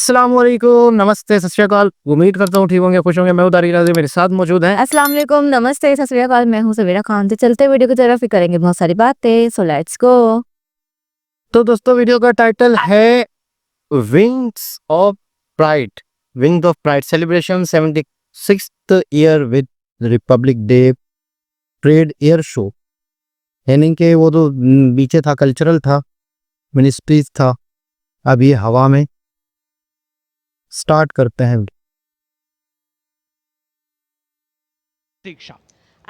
अस्सलाम वालेकुम, नमस्ते, सत श्री अकाल। उम्मीद करता हूँ ठीक होंगे, खुश होंगे। मैं हूं तारिक राज़ी, मेरे साथ मौजूद हैं। अस्सलाम वालेकुम, नमस्ते, सत श्री अकाल। मैं हूँ सवेरा खान। तो चलते वीडियो की तरफ ही करेंगे बहुत सारी बातें। So let's go. तो दोस्तों, वीडियो का टाइटल है wings of pride. Wings of pride celebration 76th year with Republic day parade air show. यानी कि वो तो पीछे था, कल्चरल था, मिनिस्ट्रीज था। अब ये हवा में स्टार्ट करते हैं।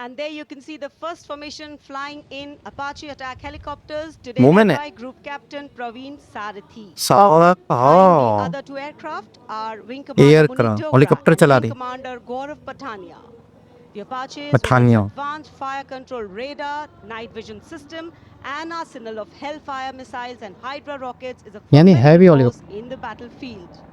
And there you can see the first formation flying in Apache attack helicopters, today Moment led है। by Group Captain Praveen Sarathi. सारा Flying the other two aircraft are Wing Commander aircraft, Munit helicopter Dogra and चला Wing रही Commander Gaurav Patania. The Apaches with its Pathania. advanced fire control radar, night vision system and arsenal of Hellfire missiles and Hydra rockets is a यानी heavy formidable helicopter. force in the battlefield.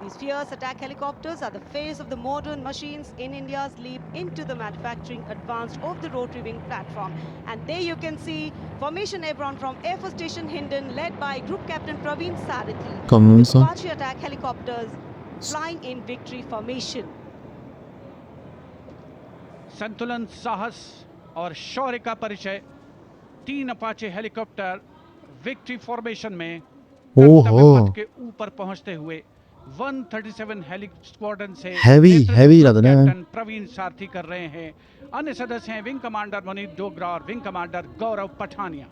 These fierce attack helicopters are the face of the modern machines in India's leap into the manufacturing advanced of the rotary wing platform. And there you can see Formation Airborne from Air Force Station Hindon, led by Group Captain Praveen Sarathi, with Apache attack helicopters flying in victory formation. संतुलन, साहस और शौर्य का परिचय 3 Apache helicopter victory formation में कर्तव्य पथ के ऊपर पहुंचते हुए 137 हेली स्क्वाड्रन से हैवी लग रहा है। कैप्टन प्रवीण सारथी कर रहे हैं। अन्य सदस्य हैं विंग कमांडर मुनीत डोगरा और विंग कमांडर गौरव पठानिया।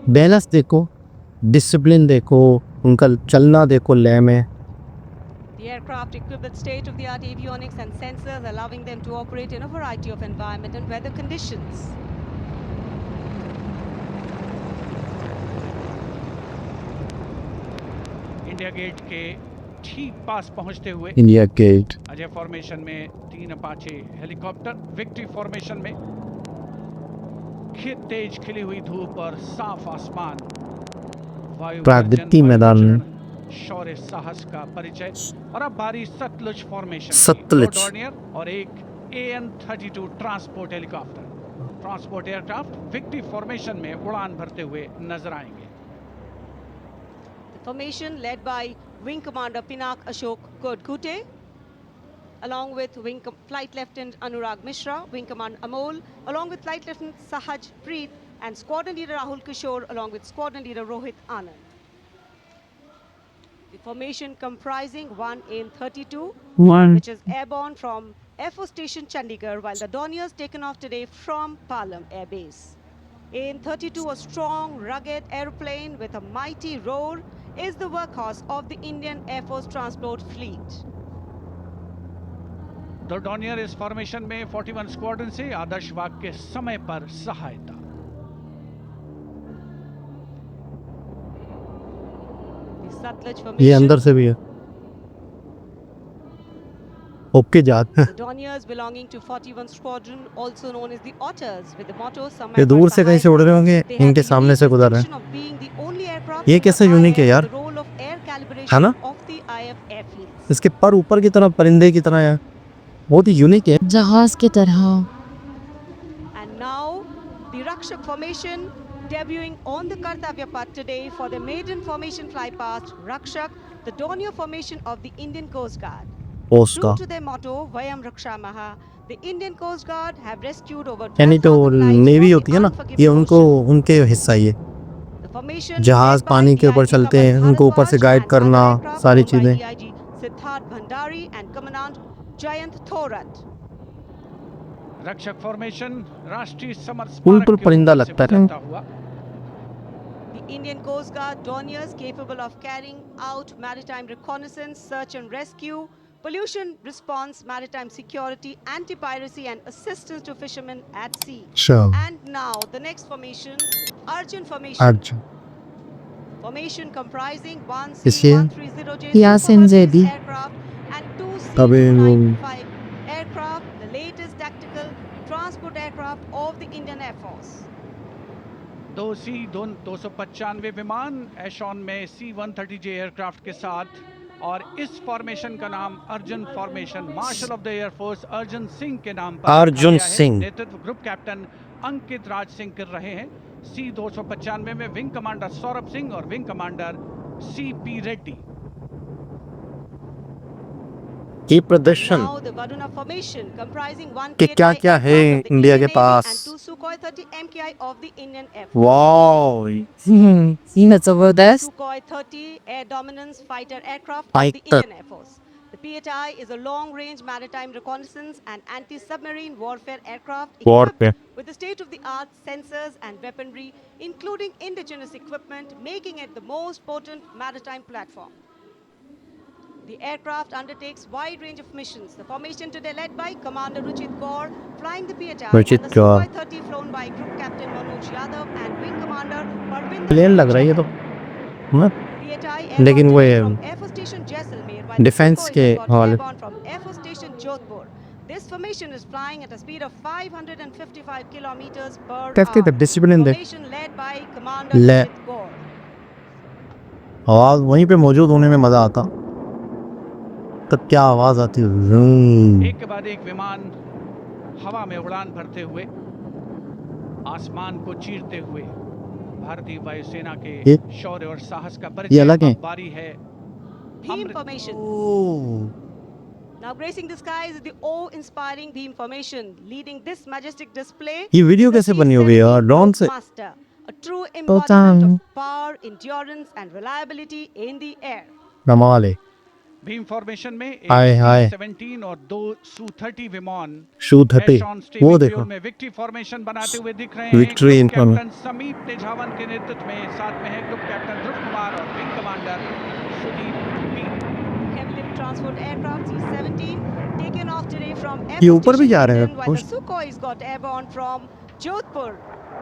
बैलेंस देखो, डिसिप्लिन देखो, उनका चलना देखो लय में। The aircraft equipped with state-of-the-art avionics and sensors, allowing them to operate in a variety of environment and weather conditions. India Gate के ठीक पास पहुंचते हुए इंडिया गेट अजय फॉर्मेशन में 3 अपाचे हेलीकॉप्टर विक्ट्री फॉर्मेशन में तेज खिली हुई धूप और साफ आसमान, वायु प्रागति मैदान, शौर्य साहस का परिचय। और अब बारी सतलुज फॉर्मेशन, सतलुज डॉर्नियर और एक AN-32 transport helicopter, transport aircraft victory formation में उड़ान भरते हुए नजर आएंगे। Formation led by Wing Commander Pinak Ashok Kodkute, along with Flight Lieutenant Anurag Mishra, Wing Commander Amol, along with Flight Lieutenant Sahaj Preet, and Squadron Leader Rahul Kishore, along with Squadron Leader Rohit Anand. The formation comprising one AN-32, which is airborne from Air Force Station Chandigarh, while the Dorniers taken off today from Palam Air Base. AN-32, a strong, rugged aeroplane with a mighty roar, is the workhorse of the Indian Air Force transport fleet. The Dornier इस formation में 41 squadron से आदर्श वाक के समय पर सहायता। ये अंदर से भी है। ओके जात The Dorniers belonging to 41 Squadron, also known as the Otters, with the motto समय ये दूर से कहीं से उड़ रहे होंगे, इनके सामने से गुजर रहे हैं। ये कैसे यूनिक है यार, है ना? इसके पर ऊपर की तरफ परिंदे की तरह है, बहुत ही यूनिक है, जहाज की तरह। And now the Rakshak formation debuting on the Kartavya Path today for the maiden formation flypast. Rakshak, the Dornier formation of the Indian Coast Guard. True to their motto, Vayam Rakshamaha, the Indian Coast Guard have rescued over 12,000 lives navy from होती है the ना, unforgiving ये उनको ocean. उनके हिस्सा ये The formation जहाज led by पानी के ऊपर DIG चलते हैं, Kamal उनको ऊपर से Bharadwaj गाइड and करना, other aircraft सारी owned by चीजें। DIG Siddharth Bhandari and Commandant Jayant Thorat. रक्षक फॉर्मेशन राष्ट्रीय समर पुल स्मारक पर के परिंदा ऊपर से लगता है। गुजरता हुआ। The Indian Coast Guard Dorniers capable of carrying out maritime reconnaissance, search and rescue, pollution response, maritime security, anti-piracy and assistance to fishermen at sea. Sure. And now the next formation, Arjun formation. Formation comprising one C-130J Yasin Super Zedi. Hercules aircraft and two C-295 aircraft, the latest tactical transport aircraft of the Indian Air Force. 295 विमान एशॉन में C-130J aircraft के साथ और इस formation का नाम Arjun formation marshal of the air force Arjun Singh के नाम पर अर्जुन रखा गया है। सिंह। नेतृत्व ग्रुप कैप्टन अंकित राज सिंह कर रहे हैं। C-295 में विंग कमांडर सौरभ सिंह और विंग कमांडर C.P. रेड्डी। ये प्रदर्शन Now the Varuna formation comprising one कि PHI क्या-क्या है aircraft of the India Indian के Navy pass. and 2 Sukhoi 30 MKI of the Indian Air Force. Wow scene जबरदस्त Sukhoi 30 air dominance fighter aircraft of Fighter. the Indian Air Force. The PHI is a long-range maritime reconnaissance and anti-submarine warfare aircraft Warfare. equipped with the state-of-the-art sensors and weaponry, including indigenous equipment, making it the most potent maritime platform. The aircraft undertakes wide range of missions. The formation today led by Commander Ruchit Kaur, flying the PHI, Ruchit and the Kaur. Sukhoi 30 flown by Group Captain Manoj Yadav and Wing Commander Parvinder plane लग रहा है ये तो हाँ? PHI लेकिन वो aircraft ये from Air Force Station Jaisalmer, while defence the के Sukhoi got हवाले airborne from Air Force Station Jodhpur. This formation is flying at a speed of 555 kilometers per कैसे hour. द डिसिप्लिन देख Formation led by Commander ले Ruchit Kaur. आवाज वहीं पे मौजूद होने में मजा आता तब क्या आवाज आती है एक के बाद एक विमान हवा में उड़ान भरते हुए आसमान को चीरते हुए भारतीय वायुसेना के ये शौर्य और साहस का ये परिचय अलग है अब बारी है Beam Amrit formation. Now gracing the skies is the awe-inspiring beam formation. Leading this majestic display ये वीडियो is the कैसे बनी होगी यार C-17 ड्रोन से Master, a true तो embodiment of power, endurance, and reliability in the air. कमाल है Bhim formation में एक हाय हाय C-17 और 2 Su-30 विमान शू थटे एश ऑन वो स्टीमिंग देखो फ्यूल में विक्ट्री फॉर्मेशन बनाते हुए दिख रहे हैं। विक्ट्री इन ग्रुप कैप्टन समीप तेजावन के नेतृत्व में साथ में है ग्रुप कैप्टन ध्रुव कुमार और wing commander Sudeep P. Heavy lift transport aircraft C-17 taken off today from Air ये Force ऊपर भी Station जा रहे हैं London, while the कुछ Sukhois got airborne from Jodhpur.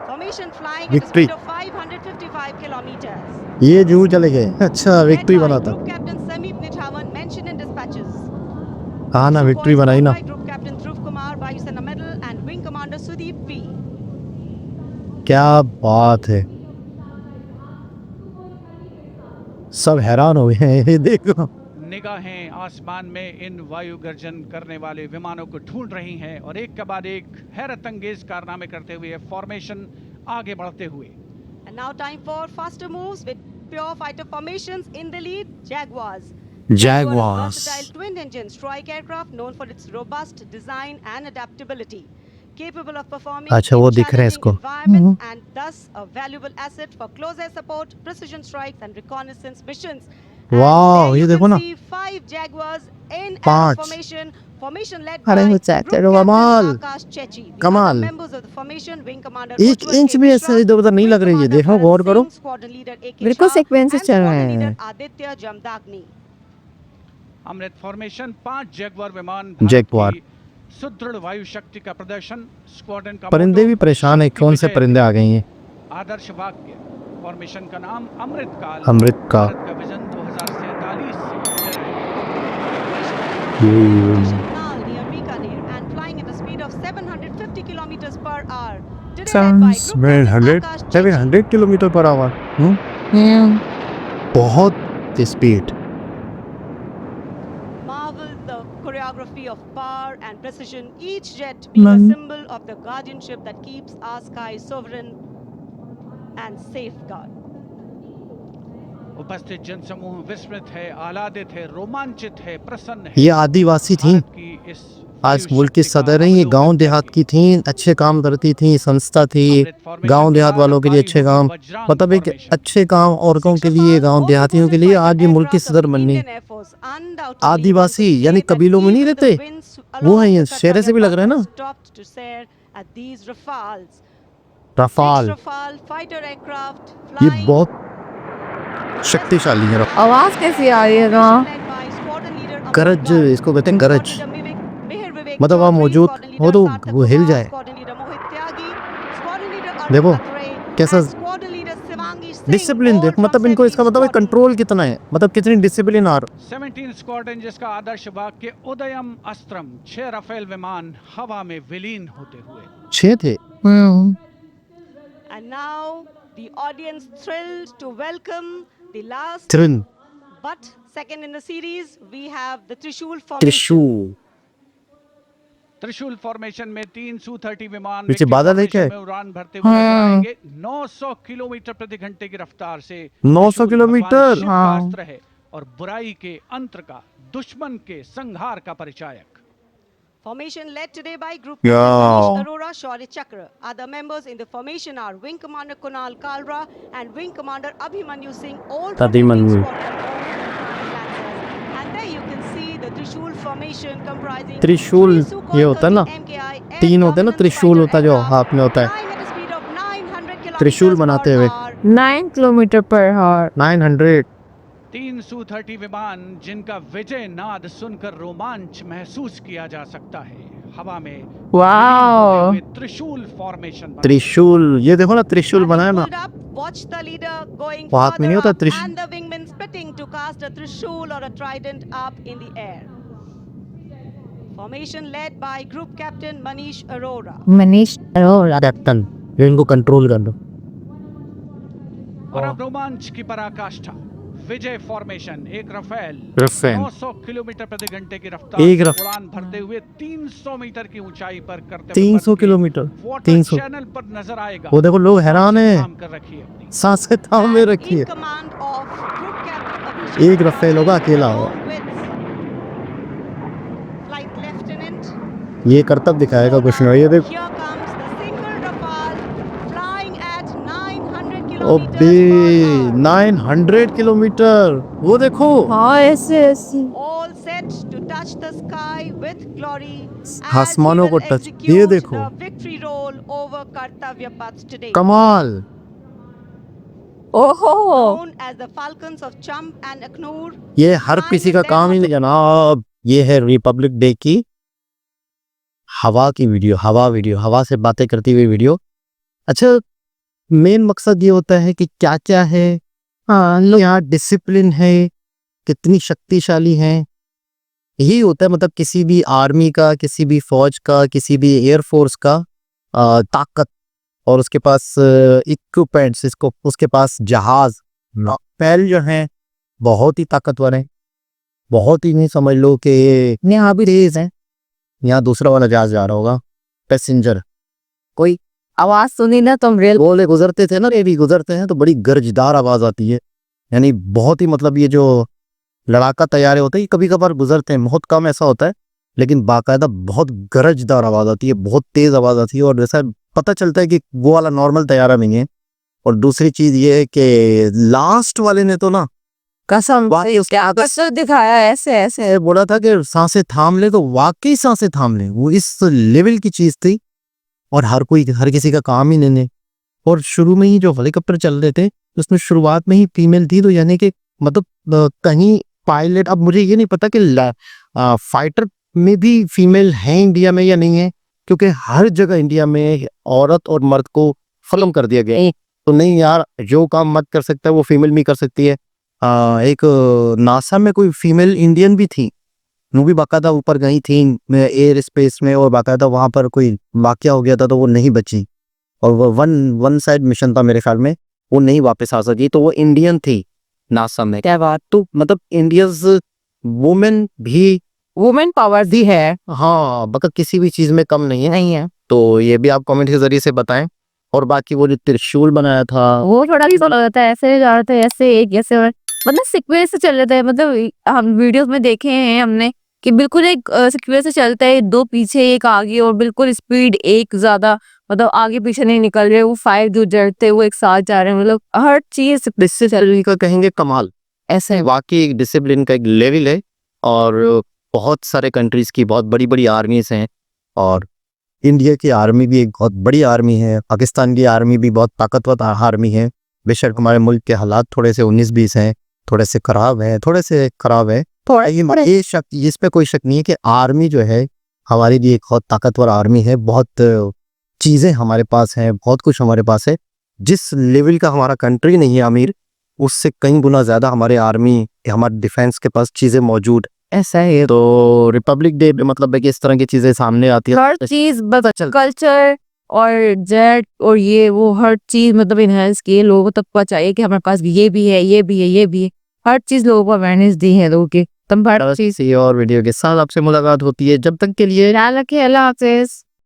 Formation flying at a victory speed of 555 kilometers. ये जू चले गए अच्छा Led विक्ट्री by बना था Group Captain Sameep Nithawan, mentioned in dispatches. हाँ ना विक्ट्री Sukhois बनाई flown ना by Group Captain Dhruv Kumar, Vayusena Medal, and Wing Commander Sudeep P. क्या बात है सब हैरान हो गए हैं ये देखो निगाहें आसमान में इन वायु गर्जन करने वाले विमानों को ढूंढ रही हैं और एक के बाद एक हैरत अंगेज कारनामे करते हुए फॉर्मेशन आगे बढ़ते हुए। And now time for faster moves with pure fighter formations in the lead. Jaguars. Jaguars. A versatile twin-engine strike aircraft known for its robust design and adaptability, capable of performing अच्छा, in वो दिख रहा है challenging इसको। environments and thus a valuable asset for close air support, precision strikes, and reconnaissance missions. And वाह, there ये you देखो can ना। see 5 Jaguars in पांच। formation. Formation led अरे by हो Group जाते Captain कमाल। Akash Chechi. The कमाल। other members of the formation, Wing Commander एक Ujjwal इंच K. भी Mishra, ऐसे इधर उधर नहीं Wing लग रही है Commander देखो Karan गौर करो Singh, Squadron Leader A.K. बिल्कुल Shah, sequence से and चल रहे Squadron हैं। Leader Aditya Jamdagni. अमृत फॉर्मेशन 5 जैगवार विमान जैगवार। भारत की सुदृढ़ वायु शक्ति का प्रदर्शन स्क्वाड्रन का परिंदे मोटो भी परेशान है शक्ति कौन से विजय परिंदे आ गए हैं आदर्श वाक्य फॉर्मेशन का नाम अमृत काल अमृत का भारत का vision 2047 Now near Bikaner and flying at a speed of 750 kilometers per hour. Today led by Group Captain Akash Chechi. 700 kilometre per hour बहुत speed Marvel the choreography of power and precision, each jet being a symbol of the guardianship that keeps our sky sovereign and safeguard. उपस्थित जनसमूह विस्मित है, आह्लादित है, रोमांचित है, प्रसन्न है। ये आदिवासी थी भारत की इस आज वायु मुल्क की शक्ति का सदर हैं ये अवलोकन गांव देहात करके की थी अच्छे काम करती थी संस्था थी अमृत फॉर्मेशन गांव के देहात बाद वालों के लिए बारी अच्छे होगी काम वज्रांग मतलब एक फॉर्मेशन। अच्छे काम औरतों के लिए गांव देहातियों के लिए आज ये मुल्क की सदर बननी आदिवासी यानी कबीलों में नहीं रहते वो है ये शेरे से भी लग रहे हैं ना रफाल ये बहुत शक्तिशाली है आवाज कैसी आ रही है ना गरज इसको कहते हैं गरज मतलब वहाँ मौजूद हो तो वो हिल जाए देखो कैसा डिसिप्लिन देख मतलब इनको इसका मतलब कंट्रोल कितना है मतलब कितनी डिसिप्लिन आ रहा 17 स्क्वाड्रन जिसका आदर्श वाक्य उदयम अस्त्रम 6 राफेल विमान हवा में विलीन होते हुए 6 थे And now the audience thrilled to welcome the last thrill But second in the series, we have the Trishul formation. त्रिशूल त्रिशूल फॉर्मेशन में 3 Su-30 विमान पीछे विक्ट्री बादल है फॉर्मेशन क्या? में उड़ान भरते हुए नजर आएंगे। 900 किलोमीटर प्रति घंटे की रफ्तार से 900 त्रिशूल किलोमीटर? भगवान शिव का हाँ। अस्त्र है और बुराई के अंतर का, दुश्मन के संहार का परिचायक। Formation led today by Group Yeah. Captain Manish Arora, Shaurya Chakra. Other members in the formation are Wing Commander Kunal Kalra and Wing Commander Abhimanyu Singh, all from Abhimanyu. Wing Squadron owned Lancers. And there you can see the Trishul formation comprising त्रिशूल three Sukhoi ये होता है ना, 30 MKI air तीन होते हैं ना dominance त्रिशूल fighter होता है जो aircraft हाथ में होता है, flying at a speed of 900 त्रिशूल kilometers बनाते per हुए। hour. 9 kilometre per hour 900 3 Su-30 विमान जिनका विजय नाद सुनकर रोमांच महसूस किया जा सकता है। हवा में वाओ। विलीन होते हुए त्रिशूल फॉर्मेशन बना। त्रिशूल, ये देखो ना त्रिशूल Having बनाया ना, pulled up, watch the leader going वो हाथ में नहीं further होता up त्रिशूल? and the wingmen splitting to cast a trishul or a trident up in the air. Formation led by Group Captain Manish Arora. Manish Arora. Captain ये इनको control कर लो। और अब रोमांच की पराकाष्ठा, विजय फॉर्मेशन, एक रफेल रफेल। 900 किलोमीटर प्रति घंटे की रफ्तार एक से रफ- उड़ान भरते हुए 300 मीटर की ऊंचाई पर करते 300 किलोमीटर, वाटर 300। चैनल पर नजर आएगा। वो देखो लोग हैरान है, थाम कर रखिए अपनी। सांसें थाम में And रखी है। in command of Group Captain Abhishek एक रफेल होगा अकेला होगा। along with Flight Lieutenant. ये करतब दिखाएगा कुछ नहीं, ये देख। Here comes the single Rafale flying at 900 ओ kilometers बे per hour. 900 किलोमीटर, वो देखो। हाँ ऐसे ऐसे All set to touch the sky with glory as आसमानों we को will टच- execute ये देखो। the victory roll over Kartavya Path today. कमाल। ओहो Known as the Falcons of Champ and Aknur. ये हर किसी का काम ही नहीं जनाब। ये है रिपब्लिक डे की हवा की वीडियो, हवा से बातें करती हुई वीडियो। अच्छा, मेन मकसद ये होता है कि क्या क्या है, हाँ लोग यहाँ डिसिप्लिन है, कितनी शक्तिशाली हैं, यही होता है। मतलब किसी भी आर्मी का, किसी भी फौज का, किसी भी एयरफोर्स का ताकत, और उसके पास इक्विपमेंट्स, इसको उसके पास जहाज पैल जो हैं बहुत ही ताकतवर हैं, बहुत ही नहीं समझ लो कि यहाँ भी तेज है। यहाँ दूसरा वाला जहाज जा रहा होगा, पैसेंजर, कोई आवाज सुनी ना तुम रेल गोले गुजरते थे ना, ये भी गुजरते हैं तो बड़ी गरजदार आवाज आती है। यानी बहुत ही, मतलब ये जो लड़ाका तैयारे होते हैं कभी कभार गुजरते हैं, बहुत कम ऐसा होता है, लेकिन बाकायदा बहुत गरजदार आवाज आती है, बहुत तेज आवाज आती है, और जैसा पता चलता है कि वो वाला नॉर्मल तैयारा नहीं है। और दूसरी चीज ये है कि लास्ट वाले ने तो ना कसम वाकई उसके आगे कसम दिखाया ऐसे ऐसे ऐसे बोला था कि सांसें थाम ले, तो वाकई सांसें थाम ले, वो इस लेवल की चीज थी। और हर किसी का काम ही नहीं है। और शुरू में ही जो हेलीकॉप्टर चल रहे थे उसमें शुरुआत में ही फीमेल थी, तो यानी कि मतलब कहीं पायलट, अब मुझे ये नहीं पता कि फाइटर में भी फीमेल है इंडिया में या नहीं है, क्योंकि हर जगह इंडिया में औरत और मर्द को खत्म कर दिया गया है। तो नहीं यार, जो काम मत कर सकता है वो फीमेल भी कर सकती है। एक नासा में कोई फीमेल इंडियन भी थी, वो भी बाकायदा ऊपर गई थी एयर स्पेस में, और बाकायदा वहां पर कोई वाकया हो गया था तो वो नहीं बची, और वो वन साइड मिशन था मेरे ख्याल में, वो नहीं वापस आ सकी, तो वो इंडियन थी नासा में। क्या बात, तो मतलब इंडियंस वुमेन भी वुमेन पावर दी है हाँ मतलब किसी भी चीज में कम नहीं है। तो ये भी आप कमेंट के जरिए से बताएं। और बाकी वो जो त्रिशूल बनाया था वो थोड़ा भी तो लगता है ऐसे जा रहे थे, ऐसे एक ऐसे मतलब सिक्वेंस से चल रहे थे। मतलब हम वीडियोस में देखे हैं हमने कि बिल्कुल एक सिक्वेंस से चलता है, दो पीछे एक आगे, और बिल्कुल स्पीड एक ज्यादा, मतलब आगे पीछे नहीं निकल रहे। वो 5 जो जड़ते वो एक साथ जा रहे हैं, मतलब हर चीज डिसिप्लिन का कहेंगे कमाल। ऐसे वाकई एक डिसिप्लिन का एक लेवल है, और बहुत सारे कंट्रीज की बहुत बड़ी बड़ी आर्मीज हैं, और इंडिया की आर्मी भी एक बहुत बड़ी आर्मी है, पाकिस्तान की आर्मी भी बहुत ताकतवर आर्मी है। बेशक हमारे मुल्क के हालात थोड़े से 19-20 हैं, थोड़े से खराब है, थोड़ा ये शक, इस पे कोई शक नहीं है कि आर्मी जो है हमारे लिए एक बहुत ताकतवर आर्मी है। बहुत चीज़ें हमारे पास हैं, बहुत कुछ हमारे पास है। जिस लेवल का हमारा कंट्री नहीं है अमीर, उससे कई गुना ज़्यादा हमारे आर्मी, हमारे डिफेंस के पास चीज़ें मौजूद। ऐसा है। तो रिपब्लिक डे पे मतलब है कि इस तरह की चीज़ें सामने आती है, हर चीज पता चलता कल्चर और जेट और ये वो हर चीज मतलब इनहेंस किए लोगों तक पता चाहिए कि हमारे पास ये भी है, ये भी है, ये भी है। हर चीज लोगों को अवेयरनेस दी है लोगों की, तुम हर चीज किसी और वीडियो के साथ आपसे मुलाकात होती है, जब तक के लिए ध्यान रखिए। अल्लाह हाफिज।